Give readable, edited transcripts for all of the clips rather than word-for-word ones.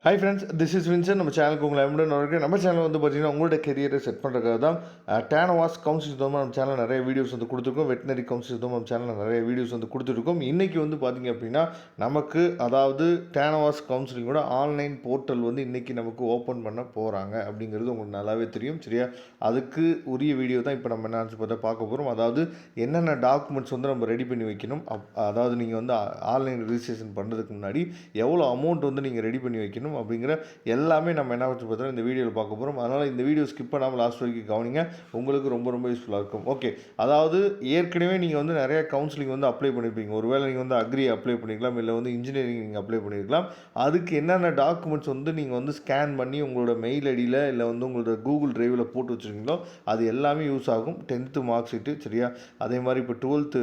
Hi friends, this is Vinson. நம்ம சேனலுக்கு உங்களை எப்படி நம்ம சேனல் வந்து பார்த்தீங்கன்னா உங்களோட கெரியரை செட் பண்ணுறதுக்காக தான் டேனவாஸ் கவுன்சிலிங் தோமா நம்ம சேனல் நிறைய வீடியோஸ் வந்து கொடுத்துருக்கோம். வெட்டினரி கவுன்சிலிங் தோமா நம்ம சேனலில் நிறைய வீடியோஸ் வந்து கொடுத்துருக்கோம். இன்றைக்கி வந்து பார்த்திங்க அப்படின்னா நமக்கு அதாவது டேனவாஸ் கவுன்சிலிங்கோட ஆன்லைன் போர்ட்டல் வந்து இன்றைக்கி நமக்கு ஓப்பன் பண்ண போகிறாங்க அப்படிங்கிறது உங்களுக்கு நல்லாவே தெரியும். சரியா, அதுக்கு உரிய வீடியோ தான் இப்போ நம்ம என்ன பார்த்தா பார்க்க போகிறோம். அதாவது என்னென்ன டாக்குமெண்ட்ஸ் வந்து நம்ம ரெடி பண்ணி வைக்கணும், அதாவது நீங்கள் வந்து ஆன்லைன் ரிஜிஸ்ட்ரேஷன் பண்ணுறதுக்கு முன்னாடி எவ்வளோ அமௌண்ட் வந்து நீங்கள் ரெடி பண்ணி வைக்கணும் அப்படிங்கிற எல்லாமே நம்ம என்ன வச்சு பார்த்தோம் இந்த வீடியோவில் பார்க்க போகிறோம். அதனால் இந்த வீடியோ ஸ்கிப் பண்ணாமல் லாஸ்ட் வரைக்கும் கவனிங்க, உங்களுக்கு ரொம்ப ரொம்ப யூஸ்ஃபுல்லாக இருக்கும். ஓகே, அதாவது ஏற்கனவே நீங்கள் வந்து நிறைய கவுன்சிலிங் வந்து அப்ளை பண்ணியிருப்பீங்க. ஒருவேளை நீங்கள் வந்து அக்ரி அப்ளை பண்ணிக்கலாம், இல்லை வந்து இன்ஜினியரிங் நீங்கள் அப்ளை பண்ணியிருக்கலாம். அதுக்கு என்னென்ன டாக்குமெண்ட்ஸ் வந்து நீங்கள் வந்து ஸ்கேன் பண்ணி உங்களோட மெயில் ஐடியில் இல்லை வந்து உங்களோட கூகுள் டிரைவில் போட்டு வச்சுருக்கீங்களோ அது எல்லாமே யூஸ் ஆகும். 10th மார்க் ஷீட்டு, சரியா, அதே மாதிரி இப்போ 12th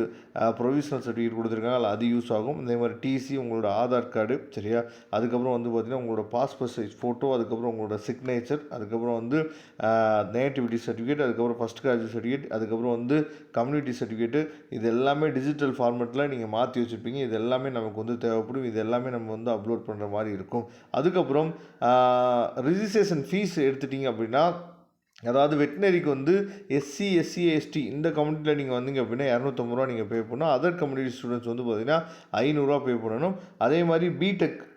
ப்ரொவிஷனல் சர்டிஃபிகேட் கொடுத்துருக்காங்க, அது யூஸ் ஆகும். அதே மாதிரி டிசி, உங்களோட ஆதார் கார்டு, சரியா, அதுக்கப்புறம் வந்து பார்த்திங்கன்னா உங்களோட பாஸ்போர்ட் சைஸ் ஃபோட்டோ, அதுக்கப்புறம் உங்களோட சிக்னேச்சர், அதுக்கப்புறம் வந்து நேட்டிவிட்டி சர்டிஃபிகேட், அதுக்கப்புறம் ஃபஸ்ட் கிராஜுவேட் சர்டிஃபிகேட், அதுக்கப்புறம் வந்து கம்யூனிட்டி சர்டிஃபிகேட்டு, இது எல்லாமே டிஜிட்டல் ஃபார்மேட்டில் நீங்கள் மாற்றி வச்சுருப்பீங்க. இது எல்லாமே நமக்கு வந்து தேவைப்படும். இது எல்லாமே நம்ம வந்து அப்லோட் பண்ணுற மாதிரி இருக்கும். அதுக்கப்புறம் ரிஜிஸ்ட்ரேஷன் ஃபீஸ் எடுத்துட்டிங்க அப்படின்னா, அதாவது வெட்டினரிக்கு வந்து எஸ்சி, எஸ்சி, எஸ்டி இந்த கம்யூனிட்டியில் நீங்கள் வந்தீங்க அப்படின்னா 250 நீங்கள் பே பண்ணணும். அதர் கம்யூனிட்டி ஸ்டூடெண்ட்ஸ் வந்து பார்த்தீங்கன்னா 500 பே பண்ணணும். அதே மாதிரி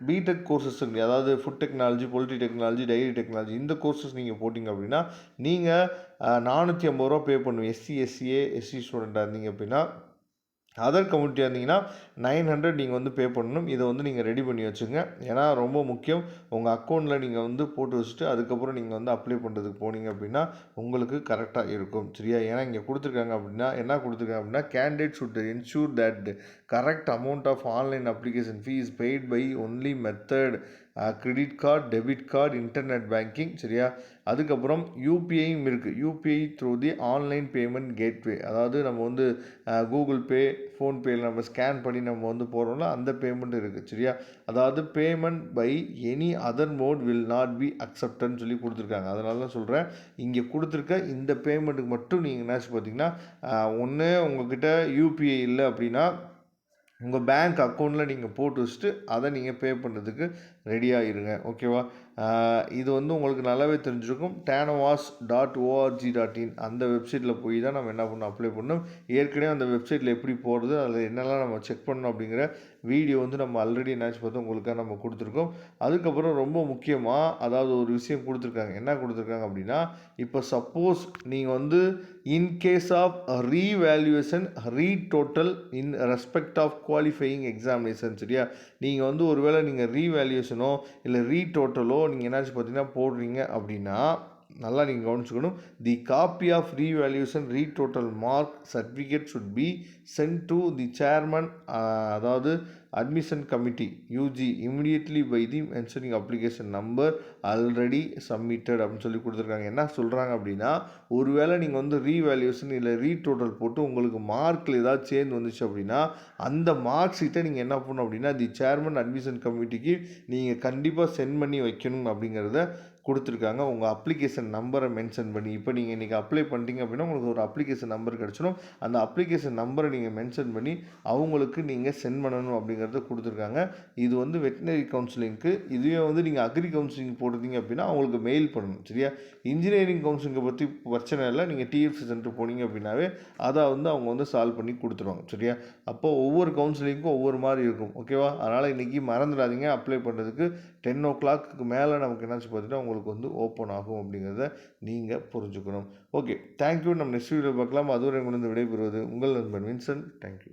பிடெக் கோர்சஸ் இருக்குது, அதாவது food technology, polity technology, dairy technology, இந்த கோர்சஸ் நீங்கள் போட்டிங்க அப்படின்னா நீங்கள் 450 பே பண்ணணும். எஸ்சி, எஸ்சிஏ, எஸ்சி ஸ்டூடெண்ட்டாக இருந்தீங்க அப்படின்னா. அதர் கம்யூனிட்டியாக இருந்தீங்கன்னா 900 நீங்கள் வந்து பே பண்ணணும். இதை வந்து நீங்கள் ரெடி பண்ணி வச்சுங்க. ஏன்னா ரொம்ப முக்கியம், உங்கள் அக்கௌண்ட்டில் நீங்கள் வந்து போட்டு வச்சுட்டு அதுக்கப்புறம் நீங்கள் வந்து அப்ளை பண்ணுறதுக்கு போனீங்க அப்படின்னா உங்களுக்கு கரெக்டாக இருக்கும். சரியா, ஏன்னா இங்கே கொடுத்துருக்காங்க அப்படின்னா என்ன கொடுத்துருக்காங்க அப்படின்னா candidate should ensure that correct amount of online application fee is paid by only method credit card, debit card, internet banking. சரியா, அதுக்கப்புறம் யூபிஐயும் இருக்குது. UPI through the online payment gateway, அதாவது நம்ம வந்து கூகுள் பே, ஃபோன்பேயில் நம்ம ஸ்கேன் பண்ணி நம்ம வந்து போகிறோம்ல, அந்த பேமெண்ட் இருக்குது. சரியா, அதாவது payment by any other mode will not be அக்செப்டட்னு சொல்லி கொடுத்துருக்காங்க. அதனால தான் சொல்கிறேன், இங்கே கொடுத்துருக்க இந்த பேமெண்ட்டுக்கு மட்டும் நீங்கள் என்னாச்சு பார்த்தீங்கன்னா, ஒன்று உங்கள்கிட்ட யூபிஐ இல்லை அப்படின்னா உங்கள் பேங்க் அக்கௌண்ட்டில் நீங்கள் போட்டு வச்சுட்டு அதை நீங்கள் பே பண்ணுறதுக்கு ரெடியாக இருங்க. ஓகேவா, இது வந்து உங்களுக்கு நல்லாவே தெரிஞ்சிருக்கும். tanavas.org.in அந்த வெப்சைட்டில் போய் தான் நம்ம என்ன பண்ணணும், அப்ளை பண்ணணும். ஏற்கனவே அந்த வெப்சைட்டில் எப்படி போகிறது, அதில் என்னெல்லாம் நம்ம செக் பண்ணணும் அப்படிங்கிற வீடியோ வந்து நம்ம ஆல்ரெடி என்னாச்சு பார்த்தோம் உங்களுக்காக நம்ம கொடுத்துருக்கோம். அதுக்கப்புறம் ரொம்ப முக்கியமாக அதாவது ஒரு விஷயம் கொடுத்துருக்காங்க. என்ன கொடுத்துருக்காங்க அப்படின்னா, இப்போ சப்போஸ் நீங்கள் வந்து in case of revaluation retotal in respect of qualifying examination. சரியா, நீங்கள் வந்து ஒருவேளை நீங்கள் ரீவேல்யூவேஷனோ இல்லை ரீடோட்டலோ நீங்கள் என்னாச்சு பார்த்தீங்கன்னா போடுறீங்க அப்படின்னா நல்லா நீங்கள் கவனிச்சுக்கணும். The copy of revaluation retotal mark certificate should be sent to the chairman, அதாவது admission committee UG immediately by the mentioning application number already submitted அப்படின்னு சொல்லி கொடுத்துருக்காங்க. என்ன சொல்கிறாங்க அப்படின்னா, ஒருவேளை நீங்கள் வந்து ரீவேல்யூஷன் இல்லை ரீடோட்டல் போட்டு உங்களுக்கு மார்க்கில் ஏதாவது சேஞ்ச் வந்துச்சு அப்படின்னா அந்த மார்க் ஷீட்டை நீங்கள் என்ன பண்ணணும் அப்படின்னா தி சேர்மன் அட்மிஷன் கமிட்டிக்கு நீங்கள் கண்டிப்பாக சென்ட் பண்ணி வைக்கணும் அப்படிங்கிறத கொடுத்துருக்காங்க. உங்கள் அப்ளிகேஷன் நம்பரை மென்ஷன் பண்ணி, இப்போ நீங்கள் இன்றைக்கி அப்ளை பண்ணிட்டீங்க அப்படின்னா உங்களுக்கு ஒரு அப்ளிகேஷன் நம்பர் கிடச்சிடும். அந்த அப்ளிகேஷன் நம்பரை நீங்கள் மென்ஷன் பண்ணி அவங்களுக்கு நீங்கள் சென்ட் பண்ணணும் அப்படிங்கிறத கொடுத்துருக்காங்க. இது வந்து வெட்டினரி கவுன்சிலிங்க்கு. இதுவே வந்து நீங்கள் அக்ரி கவுன்சிலிங் போட்டிருந்தீங்க அப்படின்னா அவங்களுக்கு மெயில் பண்ணணும். சரியா, இன்ஜினியரிங் கவுன்சிலிங்கை பற்றி பிரச்சனை இல்லை, நீங்கள் டிஎஃப்சி சென்டர் போனீங்க அப்படின்னாவே அதை வந்து அவங்க வந்து சால்வ் பண்ணி கொடுத்துருவாங்க. சரியா, அப்போது ஒவ்வொரு கவுன்சிலிங்க்கும் ஒவ்வொரு மாதிரி இருக்கும். ஓகேவா, அதனால் இன்றைக்கி மறந்துடாதீங்க அப்ளை பண்ணுறதுக்கு. 10 o'clock மேலே நமக்கு என்னாச்சு பார்த்தீங்கன்னா உங்களுக்கு வந்து ஓப்பன் ஆகும் அப்படிங்கிறத நீங்கள் புரிஞ்சுக்கணும். Okay, thank you. நம்ம நெக்ஸ்ட் வீடியோ பார்க்கலாம். அதுவரை உங்களுக்கு விடைபெறுவது உங்கள் நண்பன் வின்சன். தேங்க்யூ.